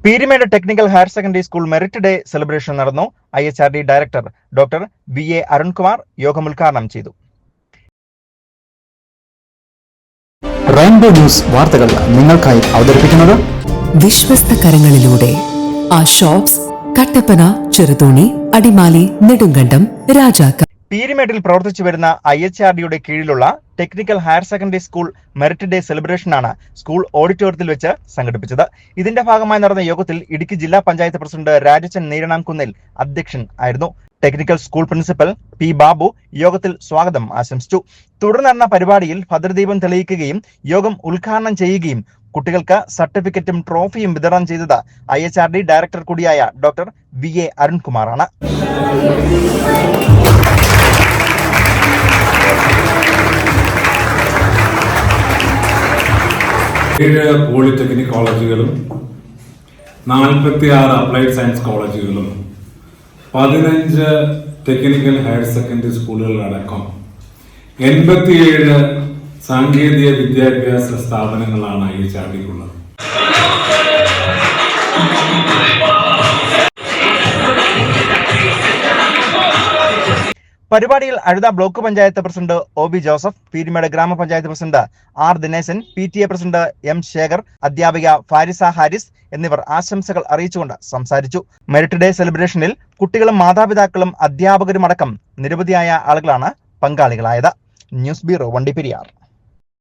Peermade technical higher secondary school merit day celebration നടന്നു. IHRD director doctor VA Arunkumar യോഗം ഉദ്ഘാടനം ചെയ്തു. റെയിൻബോ ന്യൂസ് വാർത്തകൾ നിങ്ങൾക്കായി അവതരിപ്പിക്കുന്നത് വിശ്വസ്ത കരങ്ങളിലൂടെ ആ ഷോപ്സ് കട്ടപ്പന, ചെറുതോണി, അടിമാലി, നെടുങ്കണ്ടം, രാജാക്ക. പീരിമേട്ടിൽ പ്രവർത്തിച്ചു വരുന്ന IHRDയുടെ കീഴിലുള്ള technical higher secondary school merit day സെലിബ്രേഷനാണ് സ്കൂൾ ഓഡിറ്റോറിയത്തിൽ വെച്ച് സംഘടിപ്പിച്ചത്. ഇതിന്റെ ഭാഗമായി നടന്ന യോഗത്തിൽ ഇടുക്കി ജില്ലാ പഞ്ചായത്ത് പ്രസിഡന്റ് രാജച്ചൻ നീരണാംകുന്നിൽ അധ്യക്ഷൻ ആയിരുന്നു. Technical school principal P. Babu യോഗത്തിൽ സ്വാഗതം ആശംസിച്ചു. തുടർന്ന് നടന്ന പരിപാടിയിൽ ഭദ്രദീപം തെളിയിക്കുകയും യോഗം ഉദ്ഘാടനം ചെയ്യുകയും കുട്ടികൾക്ക് സർട്ടിഫിക്കറ്റും ട്രോഫിയും വിതരണം ചെയ്തത് IHRD ഡയറക്ടർ കൂടിയായ ഡോക്ടർ VA അരുൺകുമാറാണ്. പോളിടെക്നിക് കോളേജുകളും 46 അപ്ലൈഡ് സയൻസ് കോളേജുകളും 15 ടെക്നിക്കൽ ഹയർ സെക്കൻഡറി സ്കൂളുകളടക്കം 87 സാങ്കേതിക വിദ്യാഭ്യാസ സ്ഥാപനങ്ങളാണ് IHRDക്കുള്ളത്. പരിപാടിയിൽ അഴുത block panchayat president OB Joseph, Peermade ഗ്രാമപഞ്ചായത്ത് president R. Dineshan, PTA president M. Shekhar, അധ്യാപിക ഫാരിസ ഹാരിസ് എന്നിവർ ആശംസകൾ അറിയിച്ചുകൊണ്ട് സംസാരിച്ചു. മെറിറ്റ് ഡേ സെലിബ്രേഷനിൽ കുട്ടികളും മാതാപിതാക്കളും അധ്യാപകരുമടക്കം നിരവധിയായ ആളുകളാണ് പങ്കാളികളായത്. News bureau, Vandiperiyar.